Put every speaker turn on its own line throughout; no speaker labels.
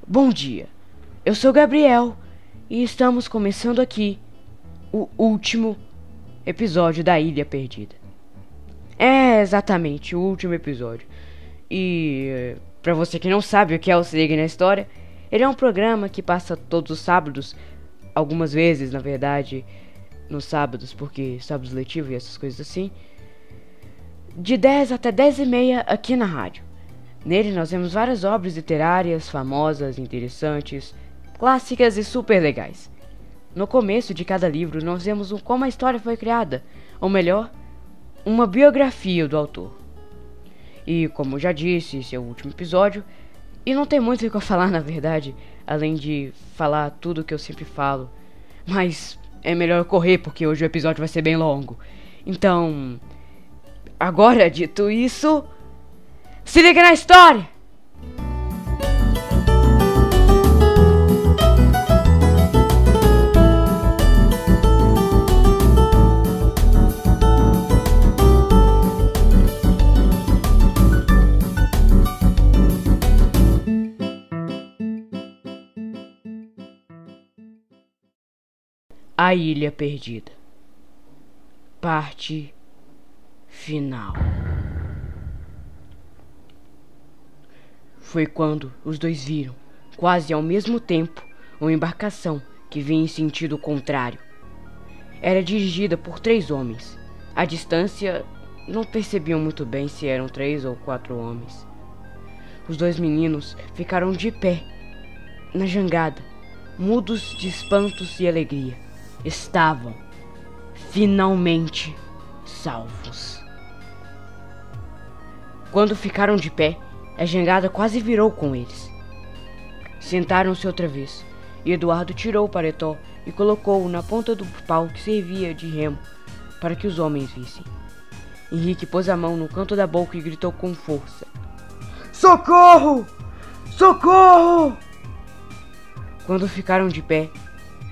Bom dia, eu sou Gabriel e estamos começando aqui o último episódio da Ilha Perdida. É exatamente o último episódio. E pra você que não sabe o que é o Se Liga na História, ele é um programa que passa todos os sábados, algumas vezes na verdade nos sábados, porque sábados letivos e essas coisas assim, de 10 até 10h30 aqui na rádio. Nele nós vemos várias obras literárias famosas, interessantes, clássicas e super legais. No começo de cada livro nós vemos como a história foi criada, ou melhor, uma biografia do autor. E como já disse, esse é o último episódio, e não tem muito o que eu falar na verdade, além de falar tudo o que eu sempre falo. Mas é melhor correr porque hoje o episódio vai ser bem longo. Então, agora dito isso, se liga na história! A Ilha Perdida. Parte final. Foi quando os dois viram, quase ao mesmo tempo, uma embarcação que vinha em sentido contrário. Era dirigida por 3 homens. À distância, não percebiam muito bem se eram 3 ou 4 homens. Os 2 meninos ficaram de pé, na jangada, mudos de espantos e alegria. Estavam, finalmente, salvos. Quando ficaram de pé, a jangada quase virou com eles. Sentaram-se outra vez, e Eduardo tirou o paletó e colocou-o na ponta do pau que servia de remo para que os homens vissem. Henrique pôs a mão no canto da boca e gritou com força: "Socorro! Socorro!" Quando ficaram de pé,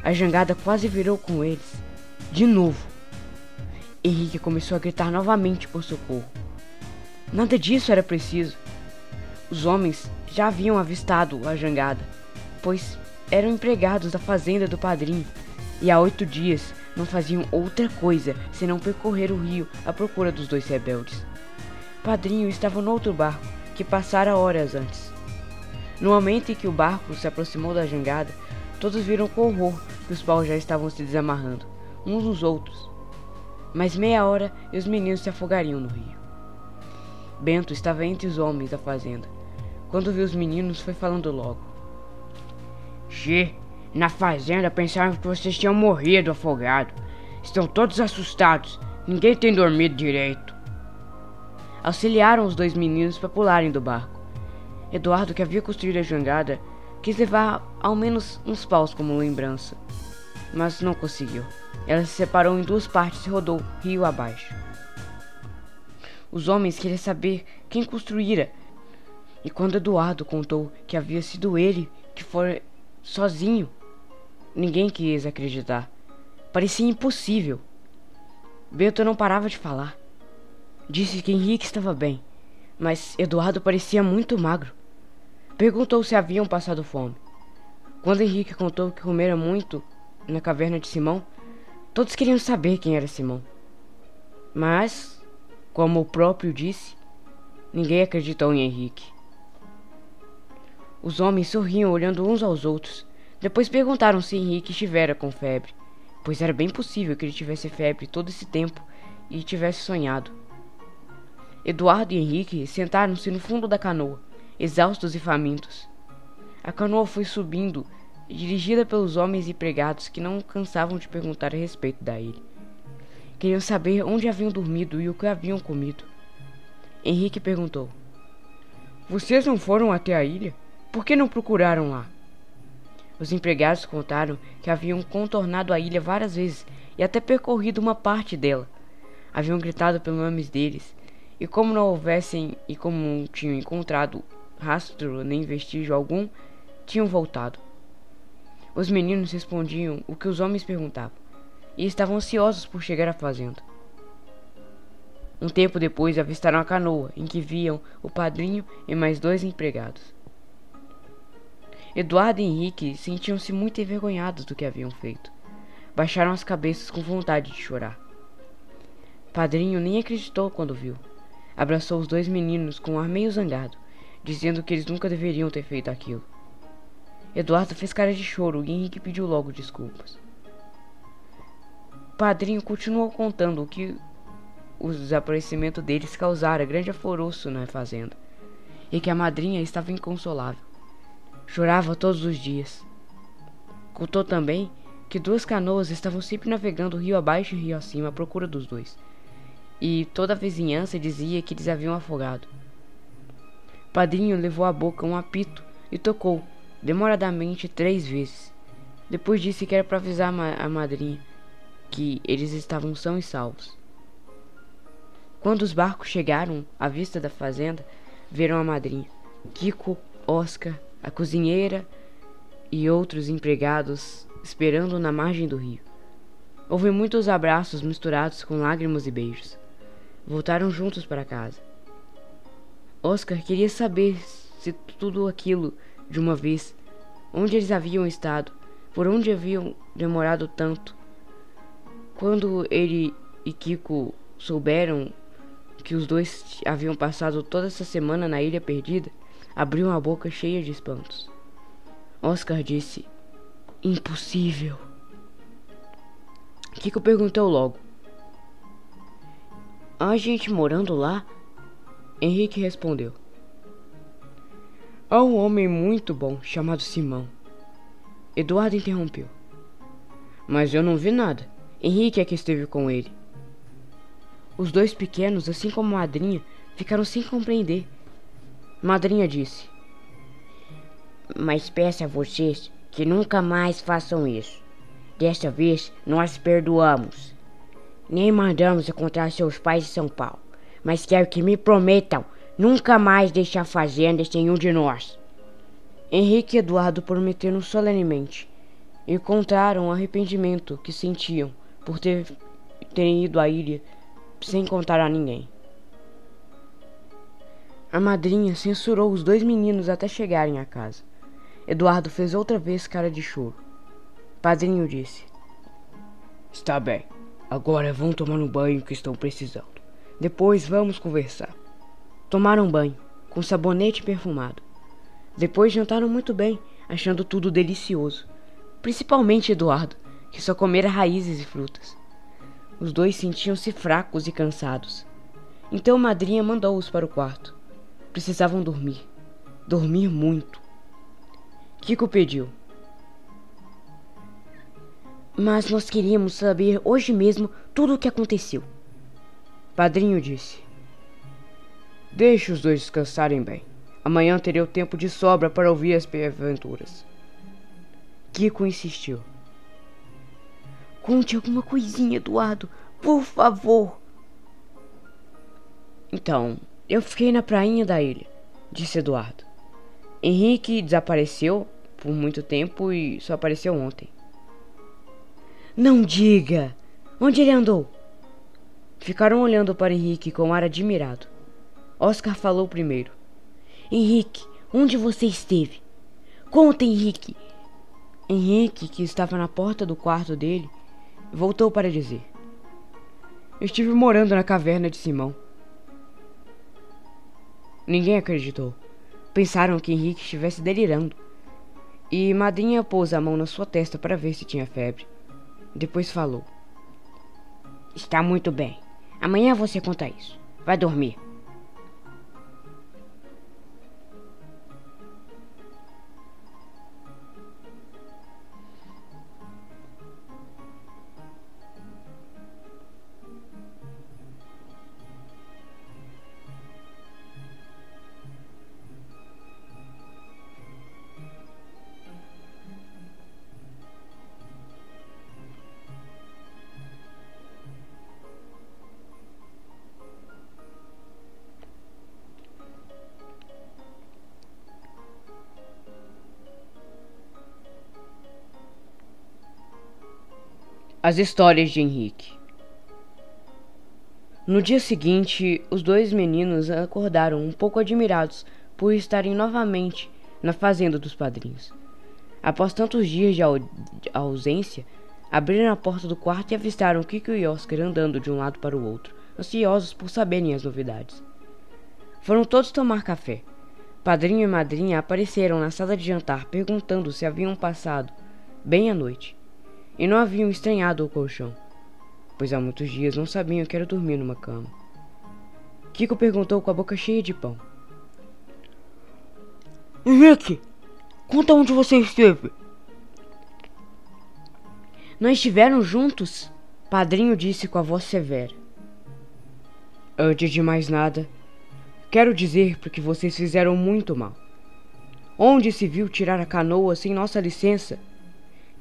a jangada quase virou com eles, de novo. Henrique começou a gritar novamente por socorro. Nada disso era preciso. Os homens já haviam avistado a jangada, pois eram empregados da fazenda do padrinho, e há 8 dias não faziam outra coisa senão percorrer o rio à procura dos 2 rebeldes. Padrinho estava no outro barco, que passara horas antes. No momento em que o barco se aproximou da jangada, todos viram com horror que os paus já estavam se desamarrando, uns nos outros. Mais meia hora e os meninos se afogariam no rio. Bento estava entre os homens da fazenda. Quando viu os meninos, foi falando logo: na fazenda pensaram que vocês tinham morrido afogado. Estão todos assustados. Ninguém tem dormido direito." Auxiliaram os 2 meninos para pularem do barco. Eduardo, que havia construído a jangada, quis levar ao menos uns paus como lembrança, mas não conseguiu. Ela se separou em 2 partes e rodou rio abaixo. Os homens queriam saber quem construíra, e quando Eduardo contou que havia sido ele que foi sozinho, ninguém quis acreditar. Parecia impossível. Bento não parava de falar. Disse que Henrique estava bem, mas Eduardo parecia muito magro. Perguntou se haviam passado fome. Quando Henrique contou que comera muito na caverna de Simão, todos queriam saber quem era Simão. Mas, como o próprio disse, ninguém acreditou em Henrique. Os homens sorriam olhando uns aos outros. Depois perguntaram se Henrique estivera com febre, pois era bem possível que ele tivesse febre todo esse tempo e tivesse sonhado. Eduardo e Henrique sentaram-se no fundo da canoa, exaustos e famintos. A canoa foi subindo, dirigida pelos homens empregados que não cansavam de perguntar a respeito da ilha. Queriam saber onde haviam dormido e o que haviam comido. Henrique perguntou: "Vocês não foram até a ilha? Por que não procuraram lá?" Os empregados contaram que haviam contornado a ilha várias vezes e até percorrido uma parte dela. Haviam gritado pelos nomes deles, e como não tinham encontrado rastro nem vestígio algum, tinham voltado. Os meninos respondiam o que os homens perguntavam, e estavam ansiosos por chegar à fazenda. Um tempo depois avistaram a canoa, em que viam o padrinho e mais 2 empregados. Eduardo e Henrique sentiam-se muito envergonhados do que haviam feito. Baixaram as cabeças com vontade de chorar. Padrinho nem acreditou quando viu. Abraçou os dois meninos com um ar meio zangado, dizendo que eles nunca deveriam ter feito aquilo. Eduardo fez cara de choro e Henrique pediu logo desculpas. Padrinho continuou contando que o desaparecimento deles causara grande alvoroço na fazenda e que a madrinha estava inconsolável. Chorava todos os dias. Contou também que 2 canoas estavam sempre navegando rio abaixo e rio acima à procura dos dois, e toda a vizinhança dizia que eles haviam afogado. Padrinho levou à boca um apito e tocou, demoradamente, 3 vezes. Depois disse que era para avisar a madrinha que eles estavam sãos e salvos. Quando os barcos chegaram à vista da fazenda, viram a madrinha, Kiko, Oscar, a cozinheira e outros empregados esperando na margem do rio. Houve muitos abraços misturados com lágrimas e beijos. Voltaram juntos para casa. Oscar queria saber se tudo aquilo de uma vez, onde eles haviam estado, por onde haviam demorado tanto. Quando ele e Kiko souberam que os dois haviam passado toda essa semana na ilha perdida, abriu a boca cheia de espantos. Oscar disse: "Impossível." Kiko perguntou logo: "Há gente morando lá?" Henrique respondeu: "Há um homem muito bom chamado Simão." Eduardo interrompeu: "Mas eu não vi nada. Henrique é que esteve com ele." Os dois pequenos, assim como a madrinha, ficaram sem compreender. Madrinha disse: "Mas peço a vocês que nunca mais façam isso. Desta vez nós perdoamos. Nem mandamos encontrar seus pais em São Paulo, mas quero que me prometam nunca mais deixar a fazenda sem um de nós." Henrique e Eduardo prometeram solenemente e contaram o arrependimento que sentiam por terem ido à ilha sem contar a ninguém. A madrinha censurou os 2 meninos até chegarem à casa. Eduardo fez outra vez cara de choro. Padrinho disse: "Está bem, agora vão tomar um banho que estão precisando. Depois vamos conversar." Tomaram banho, com sabonete perfumado. Depois jantaram muito bem, achando tudo delicioso. Principalmente Eduardo, que só comera raízes e frutas. Os dois sentiam-se fracos e cansados. Então madrinha mandou-os para o quarto. Precisavam dormir. Dormir muito. Kiko pediu: "Mas nós queríamos saber hoje mesmo tudo o que aconteceu." Padrinho disse: "Deixe os dois descansarem bem. Amanhã terei tempo de sobra para ouvir as aventuras." Kiko insistiu: "Conte alguma coisinha, Eduardo, por favor." "Então, eu fiquei na prainha da ilha", disse Eduardo. "Henrique desapareceu por muito tempo e só apareceu ontem." "Não diga! Onde ele andou?" Ficaram olhando para Henrique com ar admirado. Oscar falou primeiro: "Henrique, onde você esteve? Conta, Henrique." Henrique, que estava na porta do quarto dele, voltou para dizer: "Estive morando na caverna de Simão." Ninguém acreditou. Pensaram que Henrique estivesse delirando. E madrinha pôs a mão na sua testa para ver se tinha febre. Depois falou: "Está muito bem. Amanhã você conta isso. Vai dormir." As histórias de Henrique. No dia seguinte, os 2 meninos acordaram um pouco admirados por estarem novamente na fazenda dos padrinhos. Após tantos dias de ausência, abriram a porta do quarto e avistaram Kiko e Oscar andando de um lado para o outro, ansiosos por saberem as novidades. Foram todos tomar café. Padrinho e madrinha apareceram na sala de jantar perguntando se haviam passado bem a noite, e não haviam estranhado o colchão, pois há muitos dias não sabiam o que era dormir numa cama. Kiko perguntou com a boca cheia de pão. Henrique, conta onde você esteve. Não estiveram juntos? Padrinho disse com a voz severa. Antes de mais nada, quero dizer porque vocês fizeram muito mal. Onde se viu tirar a canoa sem nossa licença?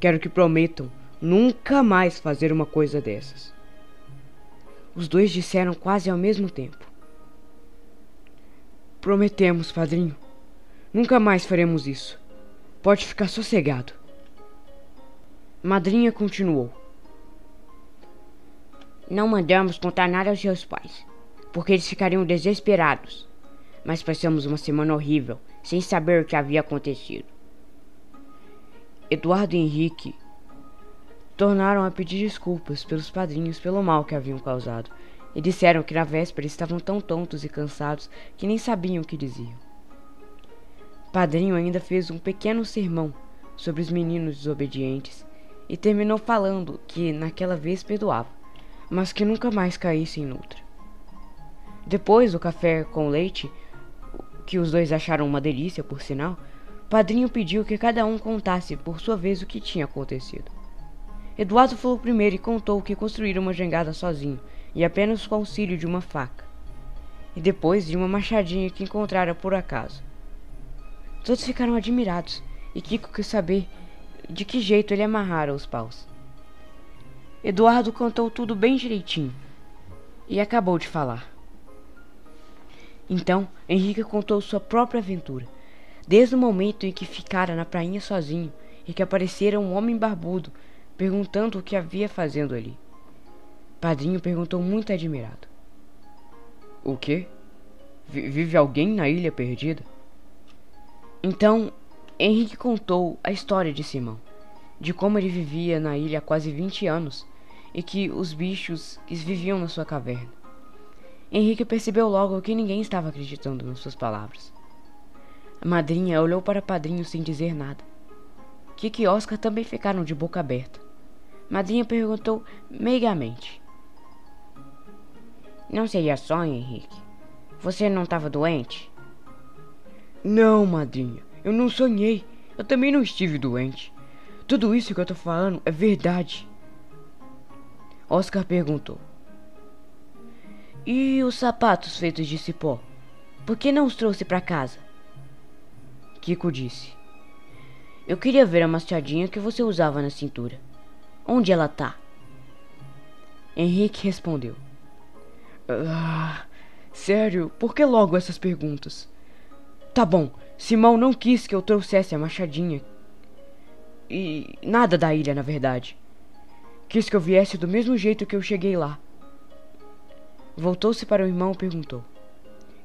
Quero que prometam nunca mais fazer uma coisa dessas. Os dois disseram quase ao mesmo tempo. Prometemos, padrinho. Nunca mais faremos isso. Pode ficar sossegado. Madrinha continuou. Não mandamos contar nada aos seus pais, porque eles ficariam desesperados. Mas passamos uma semana horrível, sem saber o que havia acontecido. Eduardo e Henrique tornaram a pedir desculpas pelos padrinhos pelo mal que haviam causado, e disseram que na véspera estavam tão tontos e cansados que nem sabiam o que diziam. Padrinho ainda fez um pequeno sermão sobre os meninos desobedientes e terminou falando que naquela vez perdoava, mas que nunca mais caíssem noutra. Depois do café com leite, que os dois acharam uma delícia, por sinal, Padrinho pediu que cada um contasse por sua vez o que tinha acontecido. Eduardo falou primeiro e contou que construíram uma jangada sozinho e apenas com o auxílio de uma faca, e depois de uma machadinha que encontrara por acaso. Todos ficaram admirados e Kiko quis saber de que jeito ele amarrara os paus. Eduardo contou tudo bem direitinho e acabou de falar. Então, Henrique contou sua própria aventura, desde o momento em que ficara na prainha sozinho e que aparecera um homem barbudo perguntando o que havia fazendo ali. Padrinho perguntou muito admirado. O quê? Vive alguém na ilha perdida? Então, Henrique contou a história de Simão, de como ele vivia na ilha há quase 20 anos e que os bichos viviam na sua caverna. Henrique percebeu logo que ninguém estava acreditando nas suas palavras. A madrinha olhou para Padrinho sem dizer nada. Kiko e Oscar também ficaram de boca aberta. Madrinha perguntou meigamente. Não seria sonho, Henrique? Você não estava doente? Não, madrinha, eu não sonhei. Eu também não estive doente. Tudo isso que eu tô falando é verdade. Oscar perguntou. E os sapatos feitos de cipó? Por que não os trouxe para casa? Kiko disse. Eu queria ver a machadinha que você usava na cintura. Onde ela tá? Henrique respondeu. Sério, por que logo essas perguntas? Tá bom, Simão não quis que eu trouxesse a machadinha. E nada da ilha, na verdade. Quis que eu viesse do mesmo jeito que eu cheguei lá. Voltou-se para o irmão e perguntou.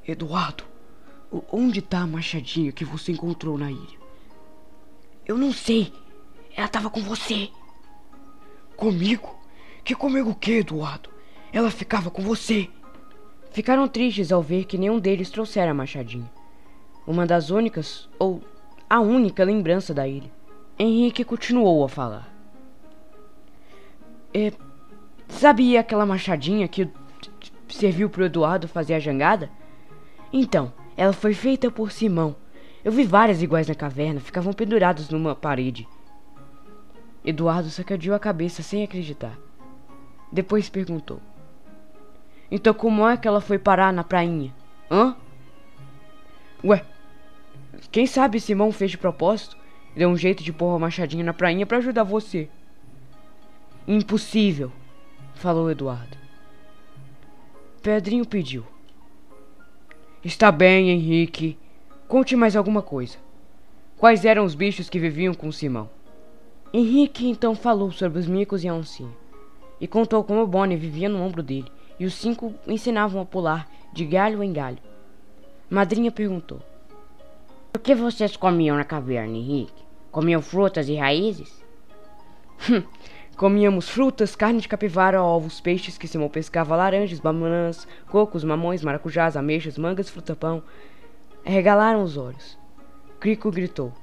Eduardo, onde tá a machadinha que você encontrou na ilha? Eu não sei. Ela estava com você. Comigo? Que comigo o que, Eduardo? Ela ficava com você. Ficaram tristes ao ver que nenhum deles trouxera a machadinha. Uma das únicas, ou a única lembrança da ilha. Henrique continuou a falar. Sabia aquela machadinha que serviu pro Eduardo fazer a jangada? Então, ela foi feita por Simão. Eu vi várias iguais na caverna, ficavam penduradas numa parede. Eduardo sacudiu a cabeça sem acreditar. Depois perguntou. Então como é que ela foi parar na prainha? Hã? Ué, quem sabe Simão fez de propósito? Deu um jeito de pôr a machadinha na prainha pra ajudar você. Impossível, falou Eduardo. Pedrinho pediu. Está bem, Henrique. Conte mais alguma coisa. Quais eram os bichos que viviam com Simão? Henrique então falou sobre os micos e a oncinha, e contou como Bonnie vivia no ombro dele, e os 5 ensinavam a pular de galho em galho. Madrinha perguntou. O que vocês comiam na caverna, Henrique? Comiam frutas e raízes? Comíamos frutas, carne de capivara, ovos, peixes que Simão pescava, laranjas, bananas, cocos, mamões, maracujás, ameixas, mangas, fruta-pão. Arregalaram os olhos. Crico gritou.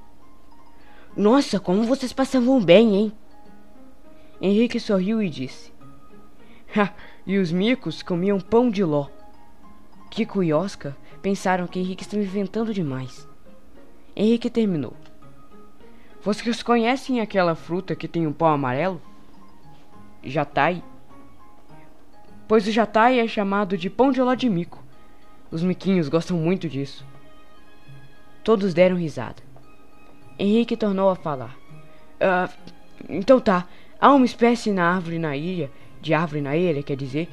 Nossa, como vocês passavam bem, hein? Henrique sorriu e disse. E os micos comiam pão de ló. Kiko e Oscar pensaram que Henrique estava inventando demais. Henrique terminou. Vocês conhecem aquela fruta que tem um pão amarelo? Jatai. Pois o jatai é chamado de pão de ló de mico. Os miquinhos gostam muito disso. Todos deram risada. Henrique tornou a falar. Então tá, há uma espécie na árvore na ilha, quer dizer,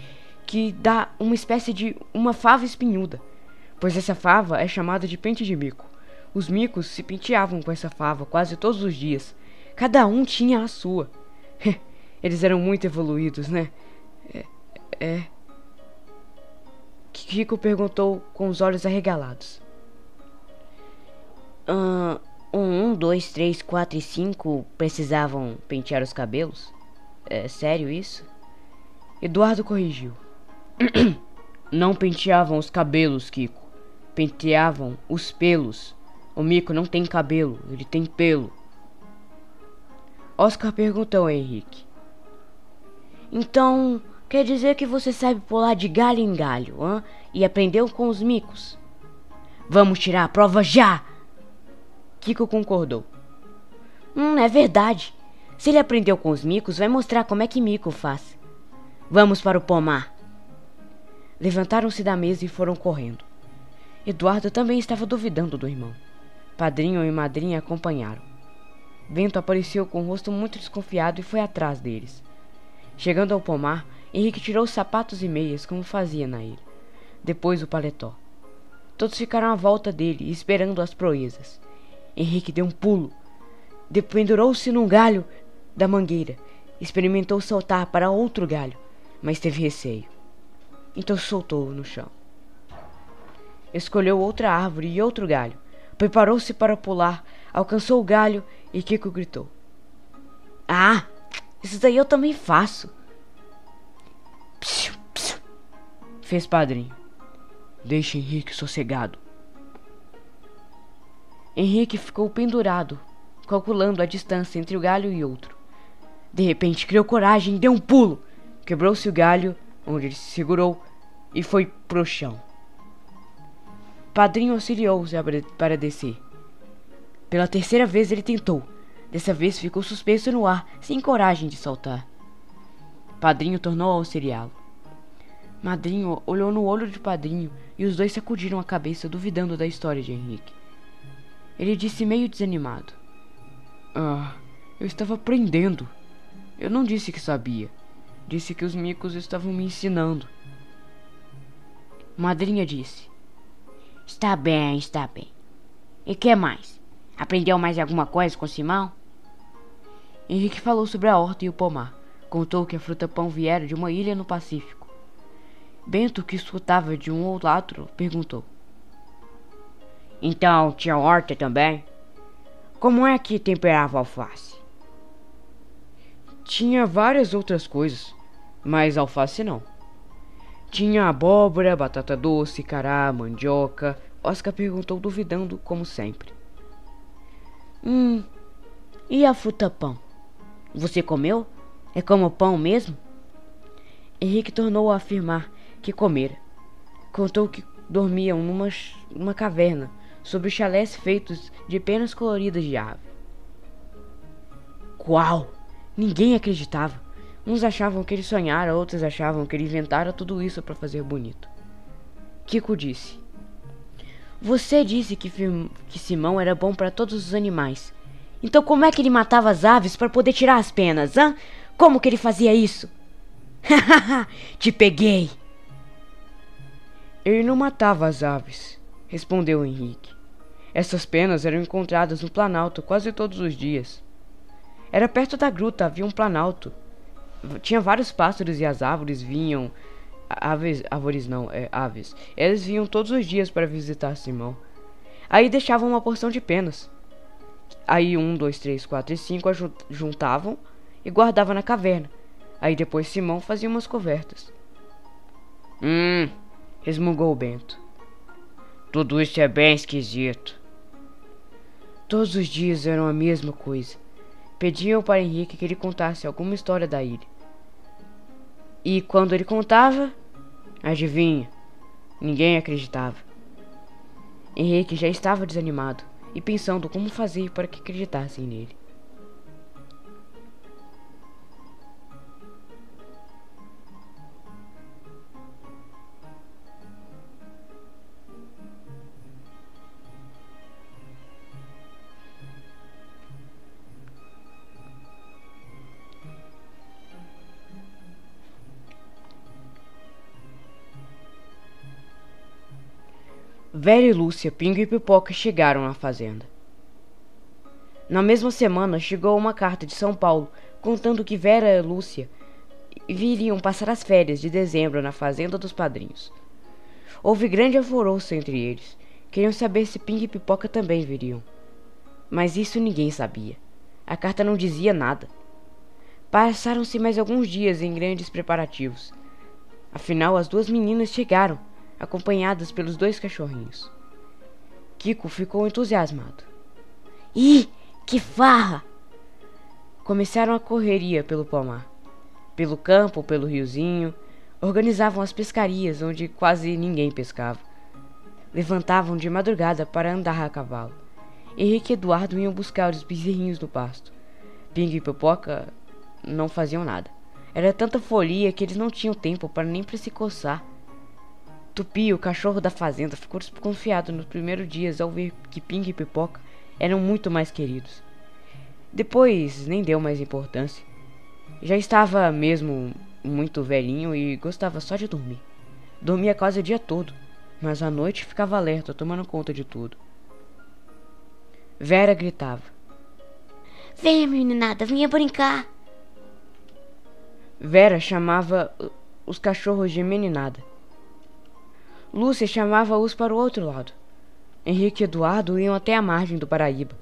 que dá uma espécie de uma fava espinhuda, pois essa fava é chamada de pente de mico. Os micos se penteavam com essa fava quase todos os dias. Cada um tinha a sua. Eles eram muito evoluídos, né? Kiko perguntou com os olhos arregalados. 1, 2, 3, 4 e 5 precisavam pentear os cabelos? É sério isso? Eduardo corrigiu. Não penteavam os cabelos, Kiko. Penteavam os pelos. O mico não tem cabelo, ele tem pelo. Oscar perguntou a Henrique. Então, quer dizer que você sabe pular de galho em galho, hein? E aprendeu com os micos? Vamos tirar a prova já! Kiko concordou. É verdade. Se ele aprendeu com os micos, vai mostrar como é que mico faz. Vamos para o pomar. Levantaram-se da mesa e foram correndo. Eduardo também estava duvidando do irmão. Padrinho e madrinha acompanharam. Bento apareceu com o rosto muito desconfiado e foi atrás deles. Chegando ao pomar, Henrique tirou os sapatos e meias, como fazia na ilha. Depois o paletó. Todos ficaram à volta dele, esperando as proezas. Henrique deu um pulo. Pendurou-se num galho da mangueira. Experimentou saltar para outro galho, mas teve receio. Então soltou-o no chão. Escolheu outra árvore e outro galho. Preparou-se para pular, alcançou o galho e Kiko gritou. Isso daí eu também faço. Psiu, psiu, fez padrinho. Deixe Henrique sossegado. Henrique ficou pendurado, calculando a distância entre o galho e outro. De repente criou coragem e deu um pulo. Quebrou-se o galho, onde ele se segurou, e foi pro chão. Padrinho auxiliou-se para descer. Pela terceira vez ele tentou. Dessa vez ficou suspenso no ar, sem coragem de saltar. Padrinho tornou a auxiliá-lo. Madrinho olhou no olho de Padrinho e os dois sacudiram a cabeça, duvidando da história de Henrique. Ele disse meio desanimado. Eu estava aprendendo. Eu não disse que sabia. Disse que os micos estavam me ensinando. Madrinha disse. Está bem, está bem. E que mais? Aprendeu mais alguma coisa com Simão? Henrique falou sobre a horta e o pomar. Contou que a fruta-pão viera de uma ilha no Pacífico. Bento, que escutava de um ou outro, perguntou. Então, tinha horta também? Como é que temperava alface? Tinha várias outras coisas, mas alface não. Tinha abóbora, batata doce, cará, mandioca. Oscar perguntou duvidando, como sempre. E a fruta-pão? Você comeu? É como pão mesmo? Henrique tornou a afirmar que comera. Contou que dormiam numa caverna, sobre chalés feitos de penas coloridas de ave. Qual? Ninguém acreditava. Uns achavam que ele sonhara, outros achavam que ele inventara tudo isso para fazer bonito. Kiko disse. Você disse que Simão era bom para todos os animais. Então como é que ele matava as aves para poder tirar as penas, hã? Como que ele fazia isso? Te peguei! Ele não matava as aves, respondeu Henrique. Essas penas eram encontradas no Planalto quase todos os dias. Era perto da gruta, havia um planalto. Tinha vários pássaros e as árvores vinham... Aves. Eles vinham todos os dias para visitar Simão. Aí deixavam uma porção de penas. Aí 1, 2, 3, 4 e 5 juntavam e guardavam na caverna. Aí depois Simão fazia umas cobertas. Resmungou o Bento. Tudo isso é bem esquisito. Todos os dias eram a mesma coisa. Pediam para Henrique que ele contasse alguma história da ilha. E quando ele contava, adivinha, ninguém acreditava. Henrique já estava desanimado e pensando como fazer para que acreditassem nele. Vera e Lúcia, Pingo e Pipoca chegaram à fazenda. Na mesma semana chegou uma carta de São Paulo contando que Vera e Lúcia viriam passar as férias de dezembro na fazenda dos padrinhos. Houve grande alvoroço entre eles. Queriam saber se Pingo e Pipoca também viriam. Mas isso ninguém sabia. A carta não dizia nada. Passaram-se mais alguns dias em grandes preparativos. Afinal, as duas meninas chegaram, acompanhadas pelos 2 cachorrinhos. Kiko ficou entusiasmado. Ih, que farra! Começaram a correria pelo pomar, pelo campo, pelo riozinho. Organizavam as pescarias onde quase ninguém pescava. Levantavam de madrugada para andar a cavalo. Henrique e Eduardo iam buscar os bezerrinhos no pasto. Pingo e Pipoca não faziam nada. Era tanta folia que eles não tinham tempo nem para se coçar. Tupi, o cachorro da fazenda, ficou desconfiado nos primeiros dias ao ver que Pingo e Pipoca eram muito mais queridos. Depois nem deu mais importância. Já estava mesmo muito velhinho e gostava só de dormir. Dormia quase o dia todo, mas à noite ficava alerta, tomando conta de tudo. Vera gritava. Venha, meninada, venha brincar. Vera chamava os cachorros de meninada. Lúcia chamava-os para o outro lado. Henrique e Eduardo iam até a margem do Paraíba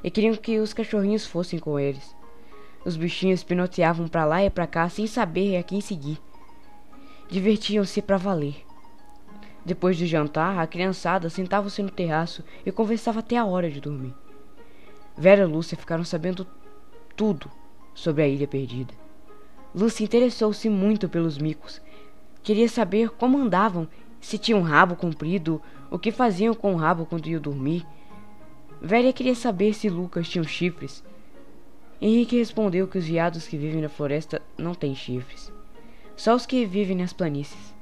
e queriam que os cachorrinhos fossem com eles. Os bichinhos pinoteavam para lá e para cá sem saber a quem seguir. Divertiam-se para valer. Depois de jantar, a criançada sentava-se no terraço e conversava até a hora de dormir. Vera e Lúcia ficaram sabendo tudo sobre a ilha perdida. Lúcia interessou-se muito pelos micos. Queria saber como andavam, se tinham um rabo comprido, o que faziam com o rabo quando iam dormir. Vera queria saber se Lucas tinha chifres. Henrique respondeu que os veados que vivem na floresta não têm chifres, só os que vivem nas planícies.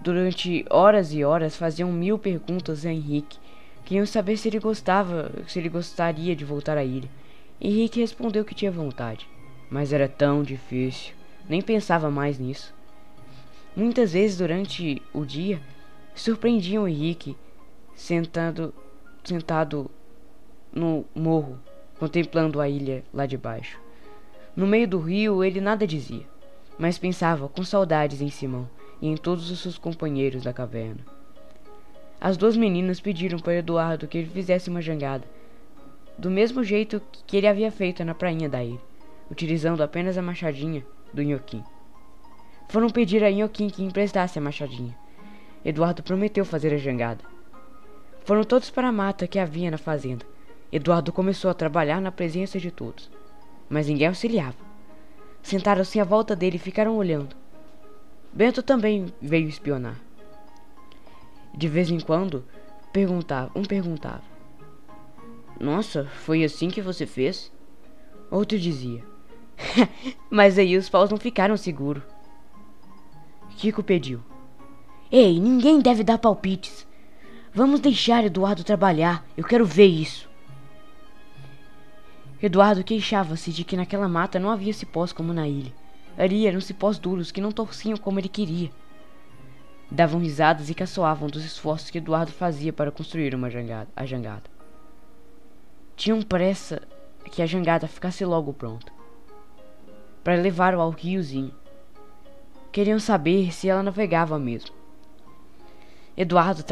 Durante horas e horas faziam 1000 perguntas a Henrique. Queriam saber se ele gostaria de voltar à ilha. Henrique respondeu que tinha vontade, mas era tão difícil, nem pensava mais nisso. Muitas vezes durante o dia surpreendiam Henrique sentado no morro, contemplando a ilha lá de baixo. No meio do rio ele nada dizia, mas pensava com saudades em Simão e em todos os seus companheiros da caverna. As 2 meninas pediram para Eduardo que ele fizesse uma jangada, do mesmo jeito que ele havia feito na prainha da ilha, utilizando apenas a machadinha do Nhoquim. Foram pedir a Nhoquim que emprestasse a machadinha. Eduardo prometeu fazer a jangada. Foram todos para a mata que havia na fazenda. Eduardo começou a trabalhar na presença de todos, mas ninguém auxiliava. Sentaram-se à volta dele e ficaram olhando. Bento também veio espionar. De vez em quando, perguntava: Nossa, foi assim que você fez? Outro dizia: Mas aí os paus não ficaram seguros. Kiko pediu: Ei, ninguém deve dar palpites. Vamos deixar Eduardo trabalhar, eu quero ver isso. Eduardo queixava-se de que naquela mata não havia cipós como na ilha. Ali eram cipós duros que não torciam como ele queria. Davam risadas e caçoavam dos esforços que Eduardo fazia para construir a jangada. Tinham pressa que a jangada ficasse logo pronta, para levar-o ao riozinho. Queriam saber se ela navegava mesmo. Eduardo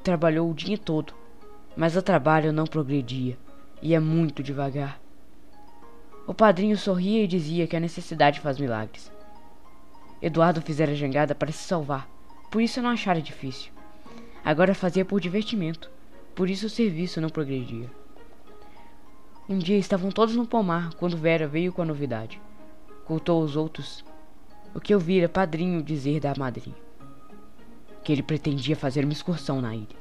trabalhou o dia todo. Mas o trabalho não progredia, ia muito devagar. O padrinho sorria e dizia que a necessidade faz milagres. Eduardo fizera a jangada para se salvar, por isso não achara difícil. Agora fazia por divertimento, por isso o serviço não progredia. Um dia estavam todos no pomar quando Vera veio com a novidade. Contou aos outros o que ouvira padrinho dizer da madrinha. Que ele pretendia fazer uma excursão na ilha,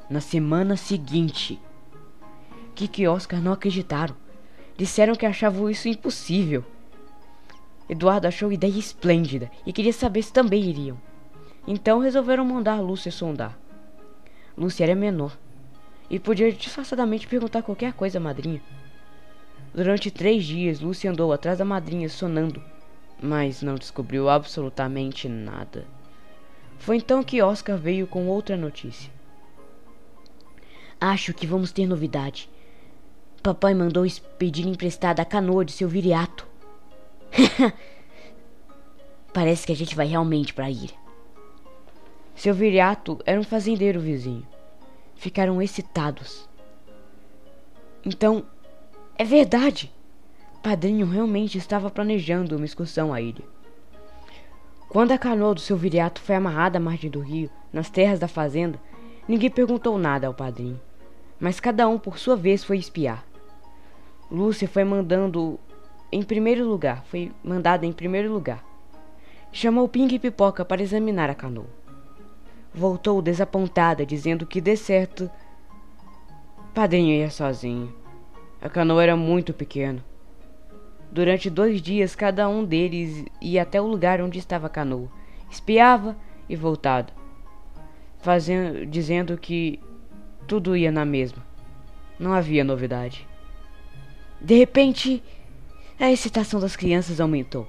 na semana seguinte. Kiki e Oscar não acreditaram. Disseram que achavam isso impossível. Eduardo achou a ideia esplêndida e queria saber se também iriam. Então resolveram mandar Lúcia sondar. Lúcia era menor e podia disfarçadamente perguntar qualquer coisa à madrinha. Durante 3 dias, Lúcia andou atrás da madrinha sonando, mas não descobriu absolutamente nada. Foi então que Oscar veio com outra notícia. Acho que vamos ter novidade. Papai mandou pedir emprestada a canoa de seu viriato. Parece que a gente vai realmente para a ilha. Seu viriato era um fazendeiro vizinho. Ficaram excitados. Então, é verdade. Padrinho realmente estava planejando uma excursão à ilha. Quando a canoa do seu viriato foi amarrada à margem do rio, nas terras da fazenda, ninguém perguntou nada ao padrinho, mas cada um por sua vez foi espiar. Lúcia foi mandada em primeiro lugar. Chamou Ping e Pipoca para examinar a canoa. Voltou desapontada, dizendo que de certo padrinho ia sozinho. A canoa era muito pequena. Durante 2 dias, cada um deles ia até o lugar onde estava a canoa, espiava e voltava, dizendo que tudo ia na mesma. Não havia novidade. De repente, a excitação das crianças aumentou.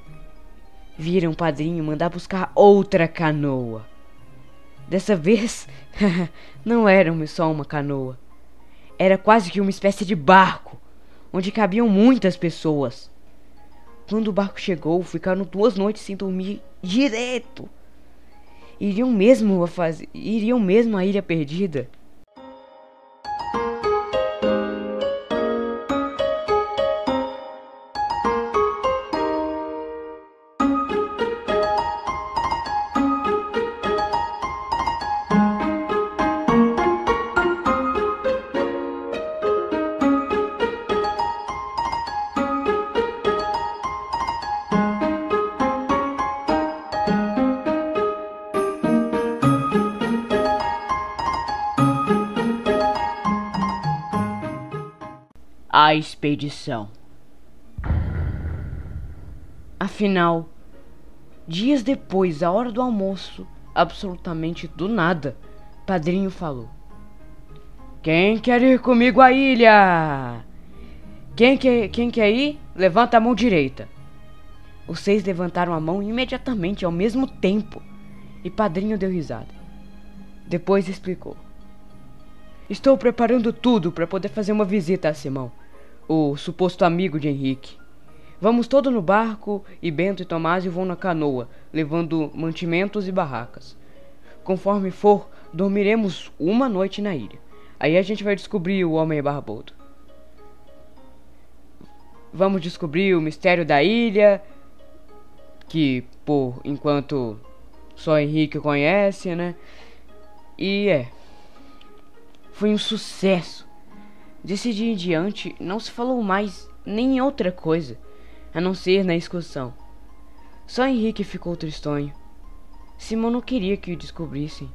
Viram o padrinho mandar buscar outra canoa. Dessa vez, não era só uma canoa. Era quase que uma espécie de barco, onde cabiam muitas pessoas. Quando o barco chegou, ficaram 2 noites sem dormir direto. Iriam mesmo à Ilha Perdida. A expedição. Afinal, dias depois, à hora do almoço, absolutamente do nada, padrinho falou: Quem quer ir comigo à ilha? Quem quer ir? Levanta a mão direita. Os 6 levantaram a mão imediatamente, ao mesmo tempo, e padrinho deu risada. Depois explicou: Estou preparando tudo para poder fazer uma visita a Simão, o suposto amigo de Henrique. Vamos todos no barco e Bento e Tomásio vão na canoa, levando mantimentos e barracas. Conforme for, dormiremos 1 noite na ilha. Aí a gente vai descobrir o homem barbudo. Vamos descobrir o mistério da ilha, que por enquanto só Henrique conhece, né? E foi um sucesso. Desse dia em diante, não se falou mais nem em outra coisa, a não ser na excursão. Só Henrique ficou tristonho. Simão não queria que o descobrissem.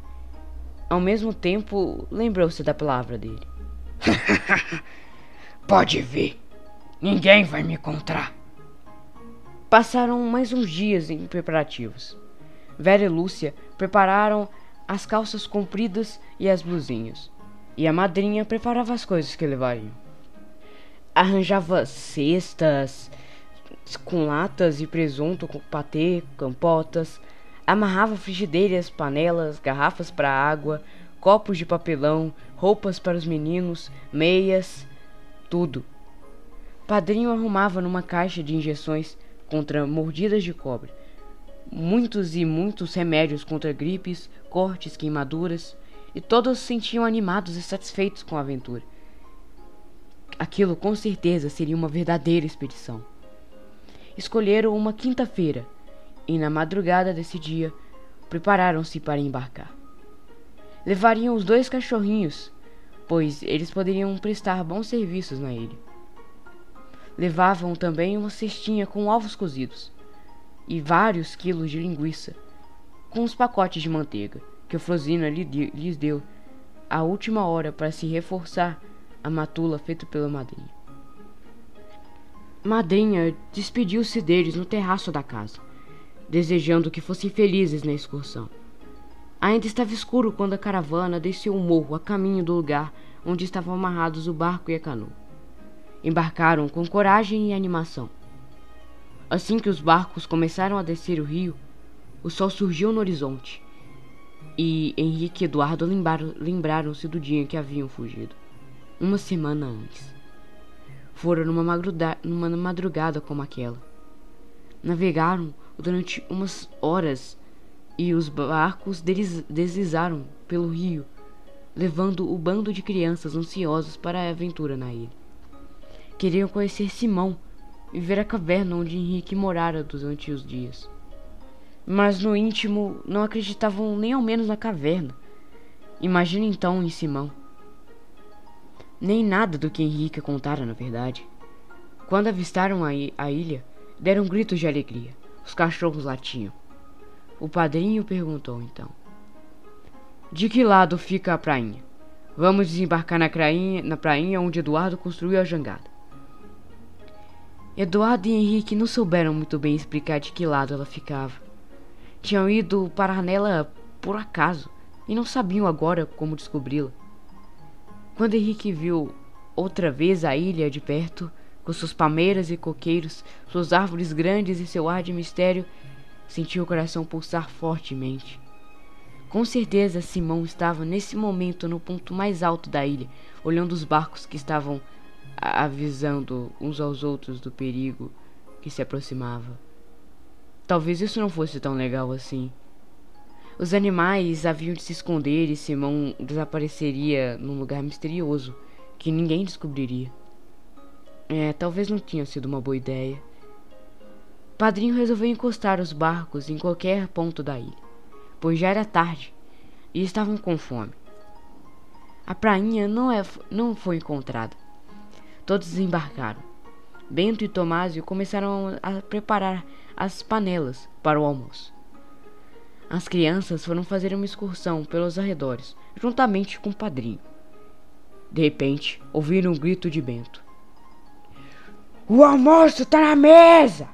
Ao mesmo tempo, lembrou-se da palavra dele. Pode ver, ninguém vai me encontrar. Passaram mais uns dias em preparativos. Vera e Lúcia prepararam as calças compridas e as blusinhas. E a madrinha preparava as coisas que levariam. Arranjava cestas com latas e presunto, com patê, compotas. Amarrava frigideiras, panelas, garrafas para água, copos de papelão, roupas para os meninos, meias, tudo. Padrinho arrumava numa caixa de injeções contra mordidas de cobra, muitos remédios contra gripes, cortes, queimaduras, e todos se sentiam animados e satisfeitos com a aventura. Aquilo com certeza seria uma verdadeira expedição. Escolheram uma quinta-feira e na madrugada desse dia prepararam-se para embarcar. Levariam os 2 cachorrinhos, pois eles poderiam prestar bons serviços na ilha. Levavam também uma cestinha com ovos cozidos e vários quilos de linguiça, com os pacotes de manteiga que o Frozino lhes deu à última hora para se reforçar a matula feita pela madrinha. Madrinha despediu-se deles no terraço da casa, desejando que fossem felizes na excursão. Ainda estava escuro quando a caravana desceu o morro a caminho do lugar onde estavam amarrados o barco e a canoa. Embarcaram com coragem e animação. Assim que os barcos começaram a descer o rio, o sol surgiu no horizonte, e Henrique e Eduardo lembraram-se do dia em que haviam fugido, uma semana antes. Foram numa madrugada como aquela. Navegaram durante umas horas e os barcos deslizaram pelo rio, levando o bando de crianças ansiosos para a aventura na ilha. Queriam conhecer Simão e ver a caverna onde Henrique morara durante os dias. Mas no íntimo não acreditavam nem ao menos na caverna. Imagina então em Simão. Nem nada do que Henrique contara, na verdade. Quando avistaram a ilha, deram gritos de alegria. Os cachorros latiam. O padrinho perguntou então: de que lado fica a prainha? Vamos desembarcar na prainha onde Eduardo construiu a jangada. Eduardo e Henrique não souberam muito bem explicar de que lado ela ficava. Tinham ido parar nela por acaso e não sabiam agora como descobri-la. Quando Henrique viu outra vez a ilha de perto, com suas palmeiras e coqueiros, suas árvores grandes e seu ar de mistério, sentiu o coração pulsar fortemente. Com certeza Simão estava nesse momento no ponto mais alto da ilha, olhando os barcos que estavam avisando uns aos outros do perigo que se aproximava. Talvez isso não fosse tão legal assim. Os animais haviam de se esconder e Simão desapareceria num lugar misterioso que ninguém descobriria. Talvez não tinha sido uma boa ideia. O padrinho resolveu encostar os barcos em qualquer ponto da ilha, pois já era tarde e estavam com fome. A prainha não foi encontrada. Todos desembarcaram. Bento e Tomásio começaram a preparar as panelas para o almoço. As crianças foram fazer uma excursão pelos arredores, juntamente com o padrinho. De repente, ouviram um grito de Bento: o almoço está na mesa!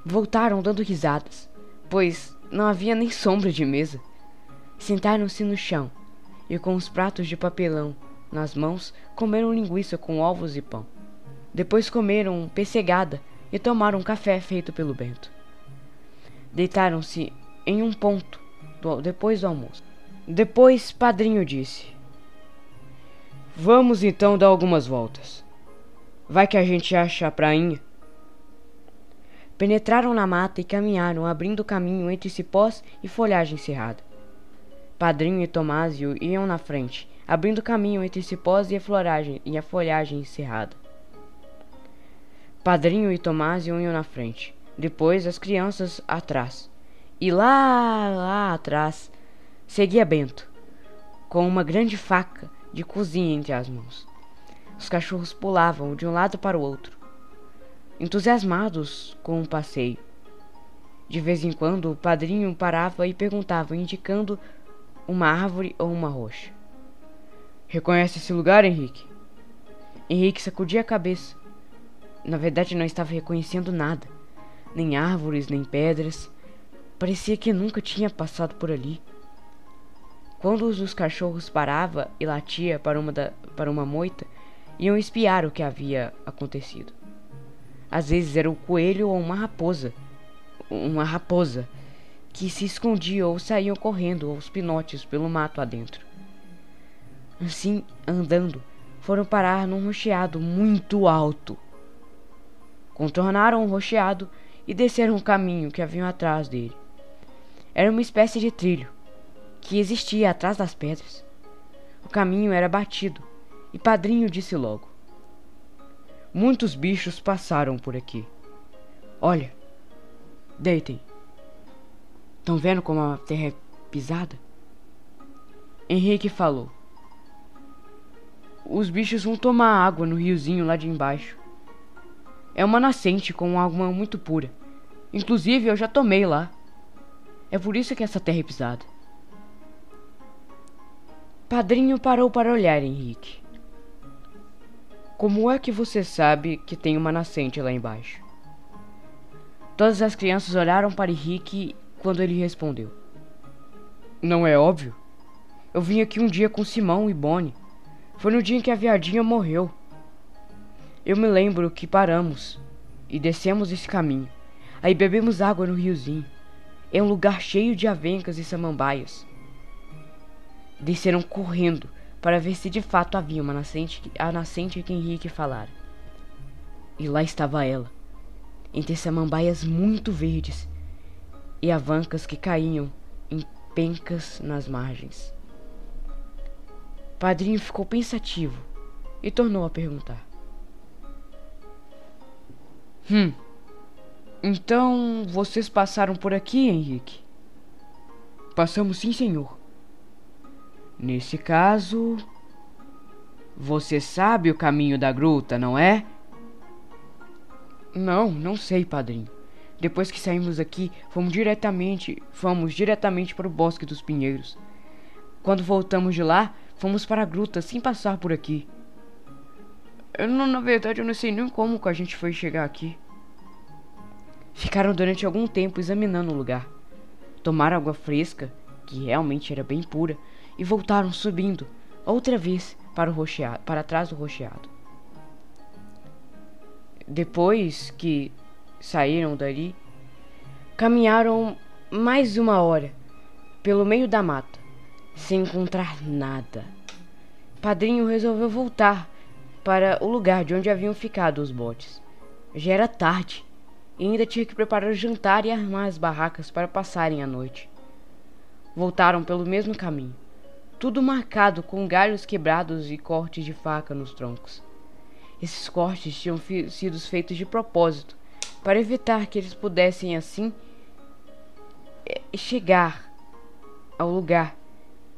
Voltaram dando risadas, pois não havia nem sombra de mesa. Sentaram-se no chão e, com os pratos de papelão nas mãos, comeram linguiça com ovos e pão. Depois comeram pessegada e tomaram um café feito pelo Bento. Deitaram-se em um ponto depois do almoço. Depois, padrinho disse: vamos então dar algumas voltas. Vai que a gente acha a prainha. Penetraram na mata e caminharam, abrindo caminho entre cipós e folhagem cerrada. Padrinho e Tomásio iam na frente, abrindo caminho entre cipós e a folhagem cerrada. Padrinho e Tomásio iam na frente, depois as crianças atrás. E lá atrás seguia Bento, com uma grande faca de cozinha entre as mãos. Os cachorros pulavam de um lado para o outro, entusiasmados com o passeio. De vez em quando o padrinho parava e perguntava, indicando uma árvore ou uma rocha: reconhece esse lugar, Henrique? Henrique sacudia a cabeça. Na verdade, não estava reconhecendo nada, nem árvores, nem pedras. Parecia que nunca tinha passado por ali. Quando os cachorros paravam e latia para uma moita, iam espiar o que havia acontecido. Às vezes era o coelho ou uma raposa, que se escondia ou saíam correndo aos pinotes pelo mato adentro. Assim, andando, foram parar num rocheado muito alto. Contornaram o rocheado e desceram o caminho que haviam atrás dele. Era uma espécie de trilho. que existia atrás das pedras. O caminho era batido, e Padrinho disse logo: muitos bichos passaram por aqui. Olha, deitem. Estão vendo como a terra é pisada? Henrique falou: os bichos vão tomar água no riozinho lá de embaixo. É uma nascente com água muito pura. Inclusive eu já tomei lá. É por isso que essa terra é pisada. Padrinho parou para olhar Henrique. Como é que você sabe que tem uma nascente lá embaixo? Todas as crianças olharam para Henrique quando ele respondeu: não é óbvio? Eu vim aqui um dia com Simão e Bonnie. Foi no dia em que a viadinha morreu. Eu me lembro que paramos e descemos esse caminho. Aí bebemos água no riozinho. É um lugar cheio de avencas e samambaias. Desceram correndo para ver se de fato havia uma nascente, a nascente que Henrique falara. E lá estava ela, entre samambaias muito verdes e avancas que caíam em pencas nas margens. Padrinho ficou pensativo e tornou a perguntar: então vocês passaram por aqui, Henrique? Passamos sim, senhor. Nesse caso, você sabe o caminho da gruta, não é? Não sei, padrinho. Depois que saímos aqui, fomos diretamente para o Bosque dos Pinheiros. Quando voltamos de lá, fomos para a gruta sem passar por aqui. Na verdade, eu não sei nem como que a gente foi chegar aqui. Ficaram durante algum tempo examinando o lugar. Tomaram água fresca, que realmente era bem pura, e voltaram subindo outra vez para trás do rocheado. Depois que saíram dali, caminharam mais 1 hora pelo meio da mata, sem encontrar nada. Padrinho resolveu voltar para o lugar de onde haviam ficado os botes. Já era tarde e ainda tinha que preparar o jantar e armar as barracas para passarem a noite. Voltaram pelo mesmo caminho, tudo marcado com galhos quebrados e cortes de faca nos troncos. Esses cortes tinham sido feitos de propósito, para evitar que eles pudessem assim chegar ao lugar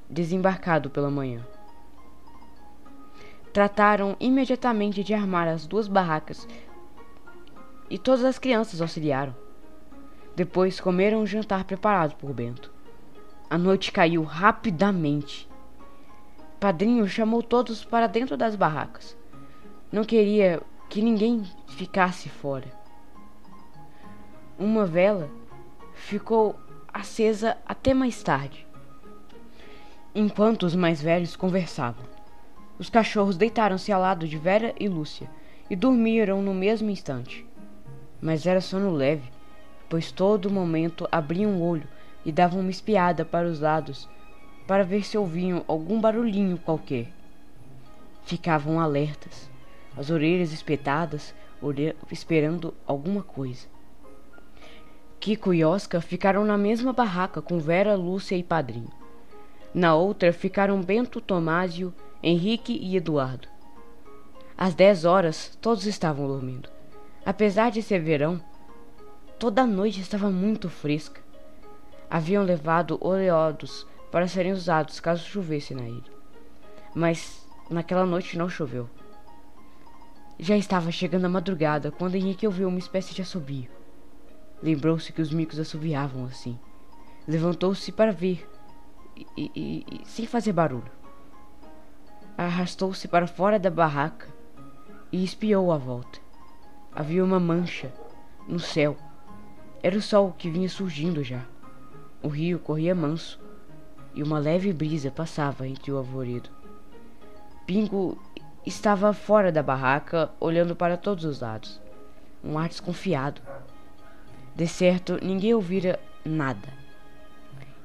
desembarcado pela manhã. Trataram imediatamente de armar as 2 barracas e todas as crianças auxiliaram. Depois comeram o jantar preparado por Bento. A noite caiu rapidamente. Padrinho chamou todos para dentro das barracas. Não queria que ninguém ficasse fora. Uma vela ficou acesa até mais tarde, enquanto os mais velhos conversavam. Os cachorros deitaram-se ao lado de Vera e Lúcia e dormiram no mesmo instante. Mas era sono leve, pois todo momento abriam o olho e davam uma espiada para os lados para ver se ouviam algum barulhinho qualquer. Ficavam alertas, as orelhas espetadas, esperando alguma coisa. Kiko e Oscar ficaram na mesma barraca com Vera, Lúcia e Padrinho. Na outra ficaram Bento, Tomásio, Henrique e Eduardo. Às 10 horas, todos estavam dormindo. Apesar de ser verão, toda a noite estava muito fresca. Haviam levado oleodos para serem usados caso chovesse na ilha. Mas naquela noite não choveu. Já estava chegando a madrugada quando Henrique ouviu uma espécie de assobio. Lembrou-se que os micos assobiavam assim. Levantou-se para ver e sem fazer barulho. Arrastou-se para fora da barraca e espiou à volta. Havia uma mancha no céu. Era o sol que vinha surgindo já. O rio corria manso e uma leve brisa passava entre o arvoredo. Pingo estava fora da barraca, olhando para todos os lados, um ar desconfiado. De certo, ninguém ouvira nada.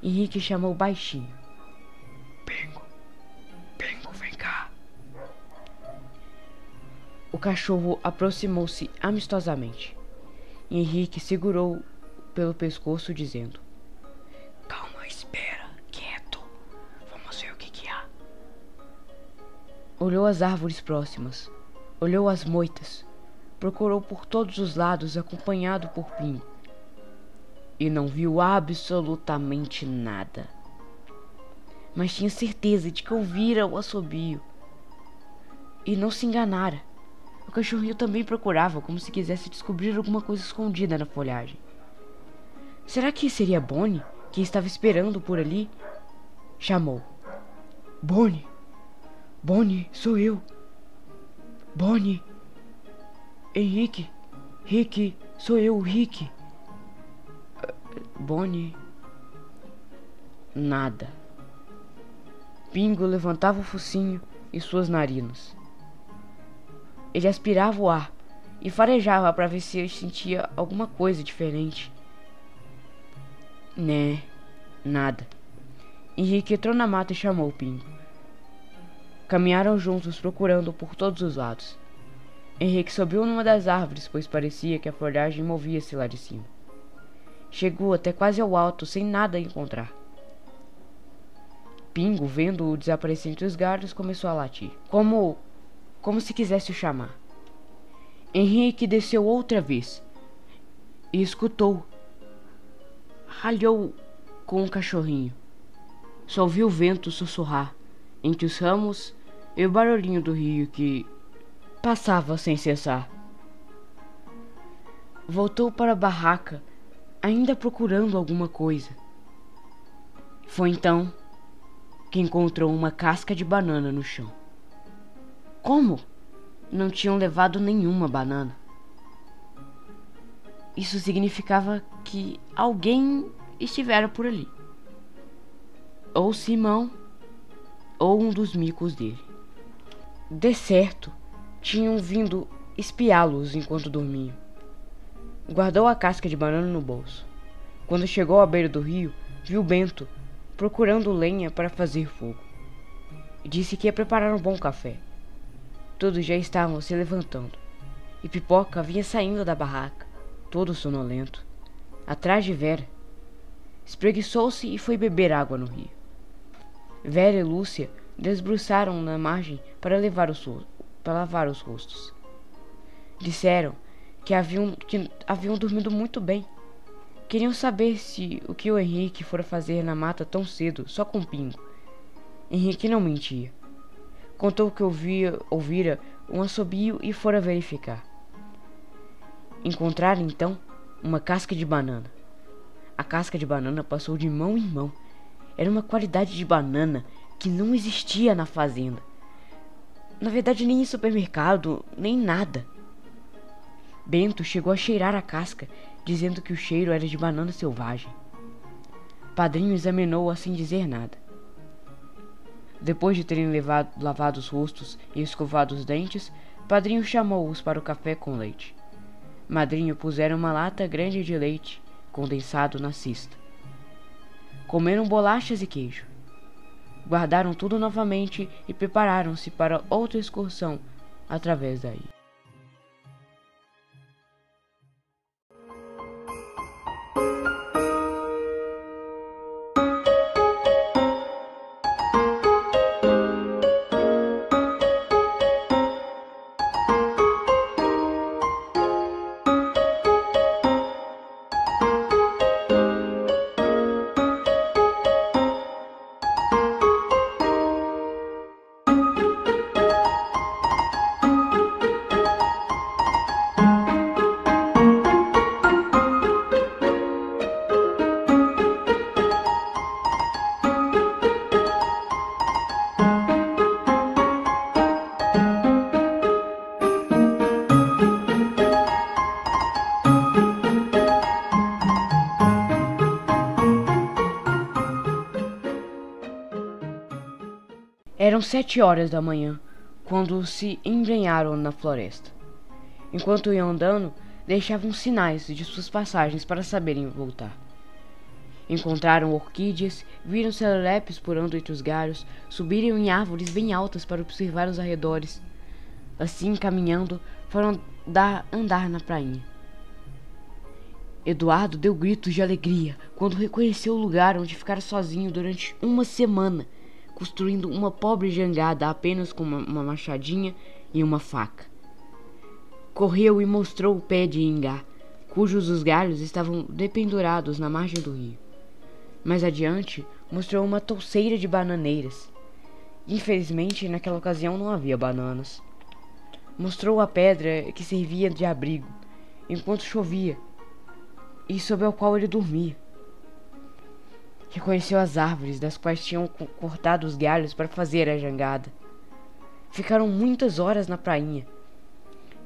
Henrique chamou baixinho: Pingo, Pingo, vem cá. O cachorro aproximou-se amistosamente. Henrique segurou pelo pescoço, dizendo: Calma, espera, quieto. Olhou as árvores próximas, olhou as moitas, procurou por todos os lados acompanhado por Pingo e não viu absolutamente nada. Mas tinha certeza de que ouvira o assobio e não se enganara. O cachorrinho também procurava, como se quisesse descobrir alguma coisa escondida na folhagem. Será que seria Bonnie que estava esperando por ali? Chamou. Bonnie! Bonnie, sou eu! Bonnie! Henrique! Rick, sou eu, Rick! Bonnie... Nada. Pingo levantava o focinho e suas narinas. Ele aspirava o ar e farejava para ver se ele sentia alguma coisa diferente. Né, nada. Henrique entrou na mata e chamou o Pingo. Caminharam juntos procurando por todos os lados. Henrique subiu numa das árvores, pois parecia que a folhagem movia-se lá de cima. Chegou até quase ao alto sem nada encontrar. Pingo, vendo-o desaparecer entre os galhos, começou a latir, como se quisesse o chamar. Henrique desceu outra vez e escutou. Ralhou com um cachorrinho. Só ouviu o vento sussurrar entre os ramos e o barulhinho do rio que passava sem cessar. Voltou para a barraca, ainda procurando alguma coisa. Foi então que encontrou uma casca de banana no chão. Como? Não tinham levado nenhuma banana. Isso significava que alguém estivera por ali. Ou Simão, ou um dos micos dele. De certo, tinham vindo espiá-los enquanto dormiam. Guardou a casca de banana no bolso. Quando chegou à beira do rio, viu Bento procurando lenha para fazer fogo. Disse que ia preparar um bom café. Todos já estavam se levantando, e Pipoca vinha saindo da barraca, todo sonolento, atrás de Vera. Espreguiçou-se e foi beber água no rio. Vera e Lúcia desbruçaram na margem para lavar os rostos. Disseram que haviam dormido muito bem. Queriam saber o que o Henrique fora fazer na mata tão cedo, só com Pingo. Henrique não mentia. Contou que ouvira um assobio e fora verificar. Encontraram então uma casca de banana. A casca de banana passou de mão em mão. Era uma qualidade de banana que não existia na fazenda. Na verdade, nem em supermercado, nem nada. Bento chegou a cheirar a casca, dizendo que o cheiro era de banana selvagem. Padrinho examinou-a sem dizer nada. Depois de terem lavado os rostos e escovado os dentes, Padrinho chamou-os para o café com leite. Madrinho puseram uma lata grande de leite condensado na cista. Comeram bolachas e queijo. Guardaram tudo novamente e prepararam-se para outra excursão através da ilha. Eram 7 horas da manhã, quando se embrenharam na floresta. Enquanto iam andando, deixavam sinais de suas passagens para saberem voltar. Encontraram orquídeas, viram serelepes pulando entre os galhos, subiram em árvores bem altas para observar os arredores. Assim, caminhando, foram andar na prainha. Eduardo deu gritos de alegria quando reconheceu o lugar onde ficara sozinho durante uma semana, construindo uma pobre jangada apenas com uma machadinha e uma faca. Correu e mostrou o pé de ingá, cujos os galhos estavam dependurados na margem do rio. Mais adiante, mostrou uma touceira de bananeiras. Infelizmente, naquela ocasião não havia bananas. Mostrou a pedra que servia de abrigo, enquanto chovia, e sob a qual ele dormia. Reconheceu as árvores das quais tinham cortado os galhos para fazer a jangada. Ficaram muitas horas na prainha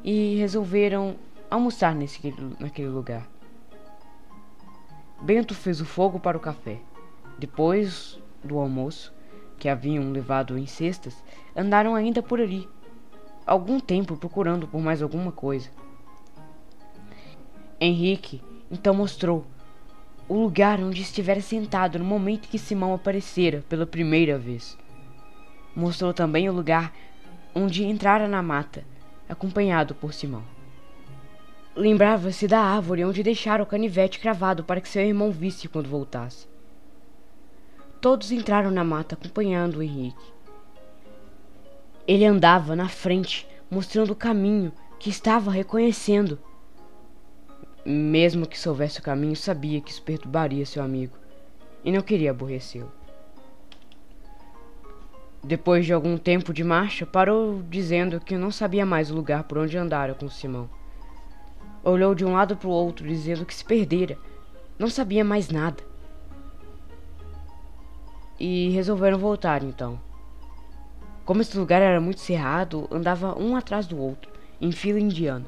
e resolveram almoçar naquele lugar. Bento fez o fogo para o café. Depois do almoço, que haviam levado em cestas, andaram ainda por ali, algum tempo procurando por mais alguma coisa. Henrique então mostrou o lugar onde estivera sentado no momento que Simão aparecera pela primeira vez. Mostrou também o lugar onde entrara na mata, acompanhado por Simão. Lembrava-se da árvore onde deixara o canivete cravado para que seu irmão visse quando voltasse. Todos entraram na mata acompanhando o Henrique. Ele andava na frente, mostrando o caminho que estava reconhecendo. Mesmo que soubesse o caminho, sabia que isso perturbaria seu amigo e não queria aborrecê-lo. Depois de algum tempo de marcha, parou dizendo que não sabia mais o lugar por onde andara com Simão. Olhou de um lado para o outro, dizendo que se perdera, não sabia mais nada. E resolveram voltar então. Como esse lugar era muito cerrado, andava um atrás do outro, em fila indiana.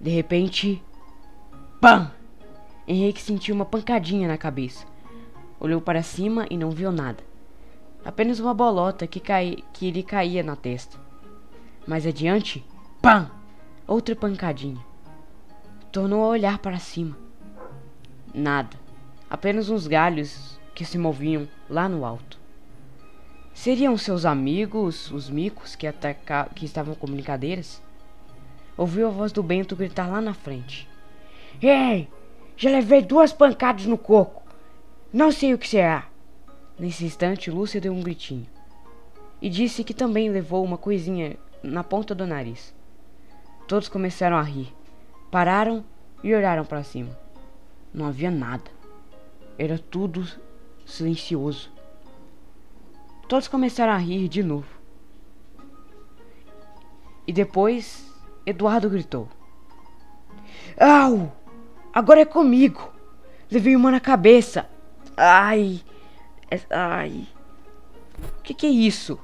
De repente, pam! Henrique sentiu uma pancadinha na cabeça. Olhou para cima e não viu nada. Apenas uma bolota que lhe caía na testa. Mais adiante, pam! Outra pancadinha. Tornou a olhar para cima. Nada. Apenas uns galhos que se moviam lá no alto. Seriam seus amigos, os micos, que estavam com brincadeiras? Ouviu a voz do Bento gritar lá na frente. Ei! Já levei 2 pancadas no coco. Não sei o que será. Nesse instante, Lúcia deu um gritinho. E disse que também levou uma coisinha na ponta do nariz. Todos começaram a rir. Pararam e olharam para cima. Não havia nada. Era tudo silencioso. Todos começaram a rir de novo. E depois, Eduardo gritou. Au! Agora é comigo! Levei uma na cabeça! Ai! Ai! O que é isso?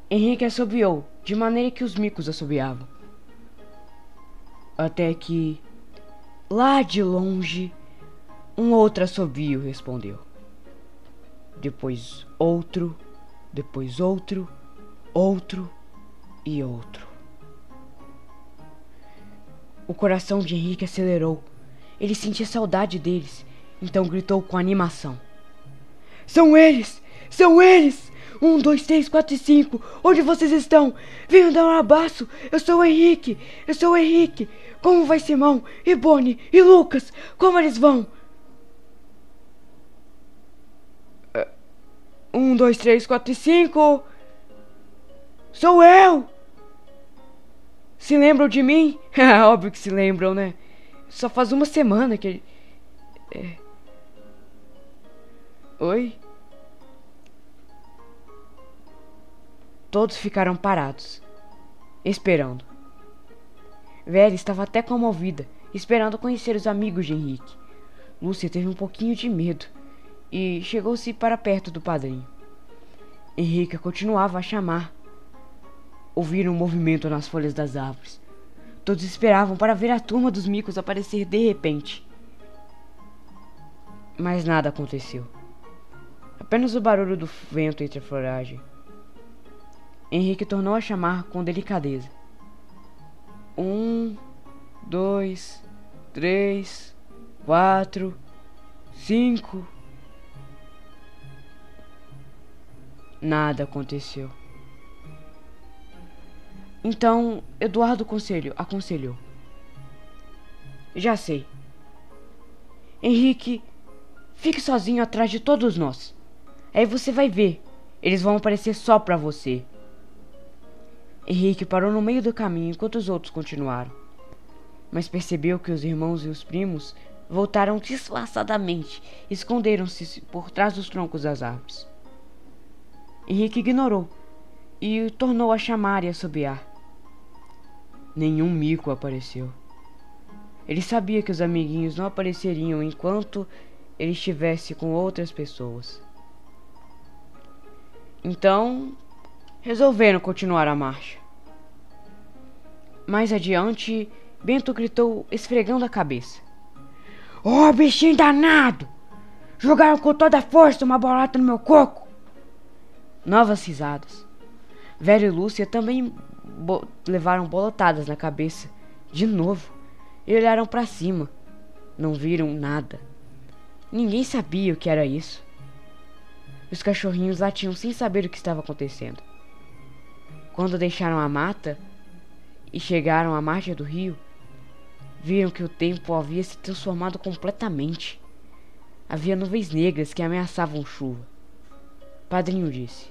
Henrique assobiou, de maneira que os micos assobiavam. Até que, lá de longe, um outro assobio respondeu. Depois outro, outro e outro. O coração de Henrique acelerou. Ele sentia saudade deles, então gritou com animação. São eles! São eles! 1, 2, 3, 4 e 5. Onde vocês estão? Venham dar um abraço. Eu sou o Henrique. Eu sou o Henrique. Como vai Simão? E Bonnie? E Lucas? Como eles vão? 1, 2, 3, 4 e 5. Sou eu! Se lembram de mim? Óbvio que se lembram, né? Só faz uma semana que... Oi? Todos ficaram parados, esperando. Vera estava até comovida, esperando conhecer os amigos de Henrique. Lúcia teve um pouquinho de medo e chegou-se para perto do padrinho. Henrique continuava a chamar. Ouviram um movimento nas folhas das árvores. Todos esperavam para ver a turma dos micos aparecer de repente. Mas nada aconteceu. Apenas o barulho do vento entre a floragem. Henrique tornou a chamar com delicadeza. 1, 2, 3, 4, 5. Nada aconteceu. Então Eduardo aconselhou. Já sei. Henrique, fique sozinho atrás de todos nós. Aí você vai ver, eles vão aparecer só pra você. Henrique parou no meio do caminho enquanto os outros continuaram, mas percebeu que os irmãos e os primos voltaram disfarçadamente e esconderam-se por trás dos troncos das árvores. Henrique ignorou e tornou a chamar e assobiar. Nenhum mico apareceu. Ele sabia que os amiguinhos não apareceriam enquanto ele estivesse com outras pessoas. Então, resolveram continuar a marcha. Mais adiante, Bento gritou, esfregando a cabeça: "Oh, bichinho danado! Jogaram com toda a força uma bolota no meu coco!" Novas risadas. Vera e Lúcia também levaram bolotadas na cabeça, de novo, e olharam para cima. Não viram nada. Ninguém sabia o que era isso. Os cachorrinhos latiam sem saber o que estava acontecendo. Quando deixaram a mata e chegaram à margem do rio, viram que o tempo havia se transformado completamente. Havia nuvens negras que ameaçavam chuva. Padrinho disse: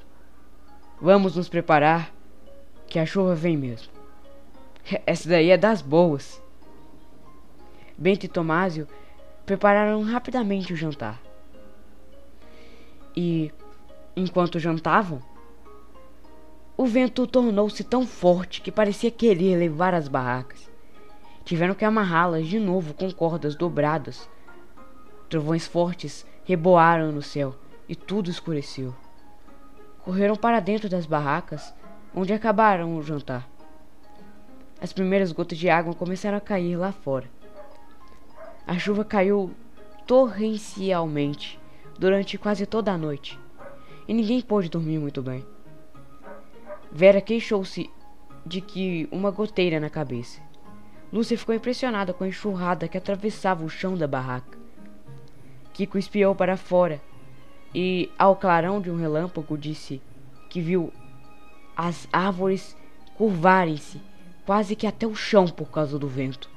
"Vamos nos preparar, que a chuva vem mesmo. Essa daí é das boas." Bento e Tomásio prepararam rapidamente o jantar. E, enquanto jantavam, o vento tornou-se tão forte que parecia querer levar as barracas. Tiveram que amarrá-las de novo com cordas dobradas. Trovões fortes reboaram no céu e tudo escureceu. Correram para dentro das barracas, onde acabaram o jantar. As primeiras gotas de água começaram a cair lá fora. A chuva caiu torrencialmente durante quase toda a noite, e ninguém pôde dormir muito bem. Vera queixou-se de que uma goteira na cabeça. Lúcia ficou impressionada com a enxurrada que atravessava o chão da barraca. Kiko espiou para fora e, ao clarão de um relâmpago, disse que viu as árvores curvarem-se quase que até o chão por causa do vento.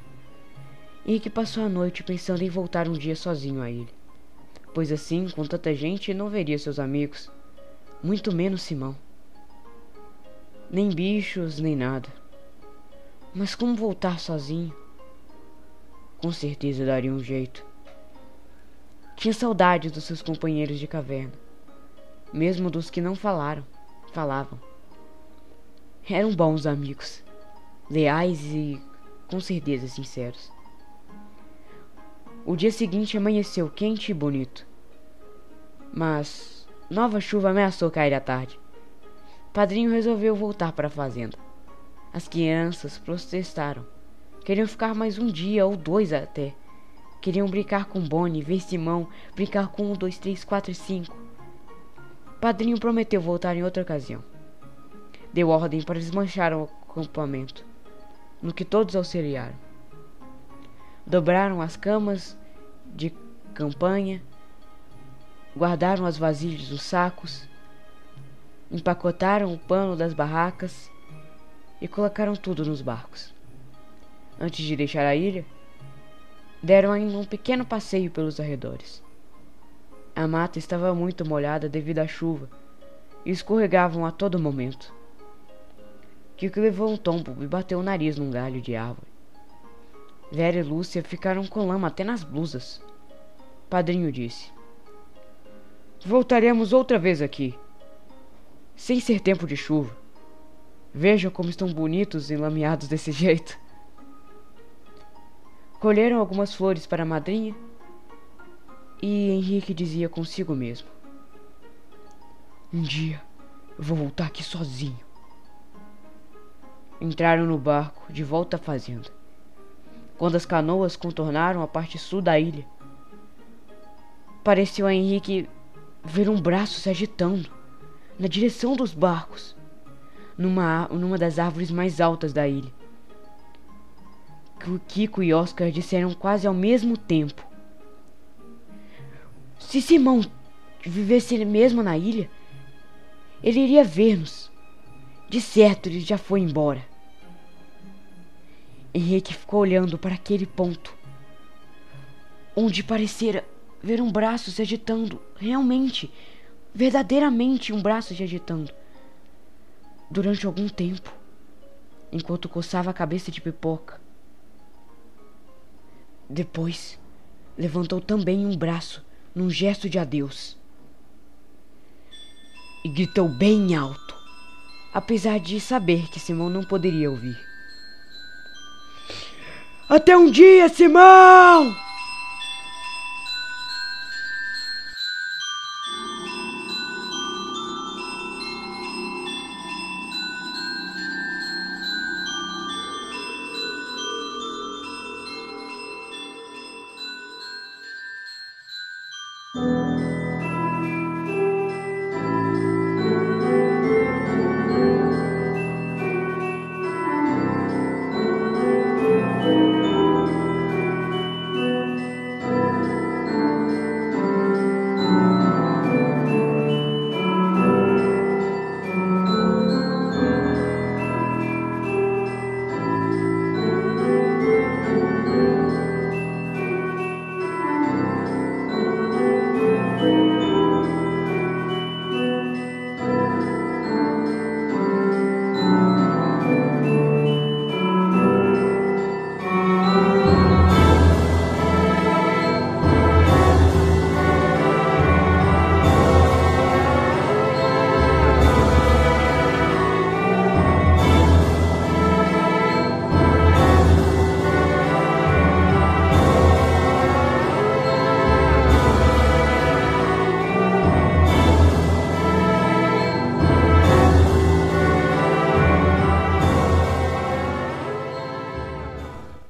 E que passou a noite pensando em voltar um dia sozinho a ele, pois assim, com tanta gente, não veria seus amigos, muito menos Simão. Nem bichos, nem nada. Mas como voltar sozinho? Com certeza daria um jeito. Tinha saudade dos seus companheiros de caverna, mesmo dos que não falavam. Eram bons amigos, leais e com certeza sinceros. O dia seguinte amanheceu quente e bonito, mas nova chuva ameaçou cair à tarde. Padrinho resolveu voltar para a fazenda. As crianças protestaram. Queriam ficar mais um dia ou dois até. Queriam brincar com Bonnie, ver Simão, brincar com 1, 2, 3, 4 e 5. Padrinho prometeu voltar em outra ocasião. Deu ordem para desmanchar o acampamento, no que todos auxiliaram. Dobraram as camas de campanha, guardaram as vasilhas nos sacos, empacotaram o pano das barracas e colocaram tudo nos barcos. Antes de deixar a ilha, deram ainda um pequeno passeio pelos arredores. A mata estava muito molhada devido à chuva e escorregavam a todo momento. Kiko levou um tombo e bateu o nariz num galho de árvore. Vera e Lúcia ficaram com lama até nas blusas. Padrinho disse: "Voltaremos outra vez aqui, sem ser tempo de chuva. Vejam como estão bonitos enlameados desse jeito." Colheram algumas flores para a madrinha e Henrique dizia consigo mesmo: "Um dia eu vou voltar aqui sozinho." Entraram no barco de volta à fazenda. Quando as canoas contornaram a parte sul da ilha, pareceu a Henrique ver um braço se agitando na direção dos barcos, numa das árvores mais altas da ilha. Kiko e Oscar disseram quase ao mesmo tempo: "Se Simão vivesse ele mesmo na ilha, ele iria ver-nos. De certo, ele já foi embora." Henrique ficou olhando para aquele ponto, onde parecera ver um braço se agitando realmente, verdadeiramente um braço se agitando. Durante algum tempo, enquanto coçava a cabeça de Pipoca. Depois, levantou também um braço num gesto de adeus. E gritou bem alto, apesar de saber que Simão não poderia ouvir. Até um dia, Simão!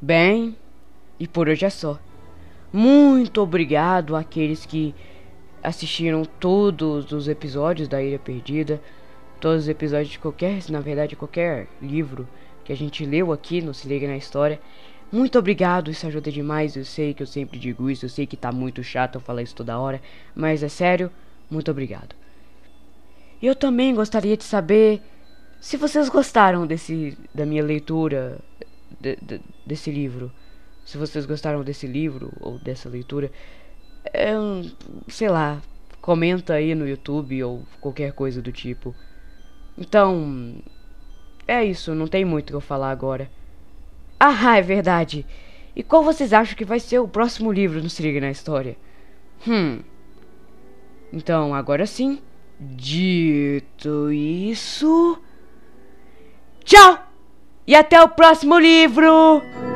Bem, e por hoje é só. Muito obrigado àqueles que assistiram todos os episódios da Ilha Perdida, todos os episódios de qualquer livro que a gente leu aqui no Se Liga na História. Muito obrigado, isso ajuda demais. Eu sei que eu sempre digo isso, eu sei que tá muito chato eu falar isso toda hora, mas é sério, muito obrigado. E eu também gostaria de saber se vocês gostaram da minha leitura desse livro. Se vocês gostaram desse livro ou dessa leitura, sei lá, comenta aí no YouTube ou qualquer coisa do tipo. Então, é isso, não tem muito o que eu falar agora. Ah, é verdade. E qual vocês acham que vai ser o próximo livro no Se Liga na História? Então, agora sim, dito isso, tchau! E até o próximo livro!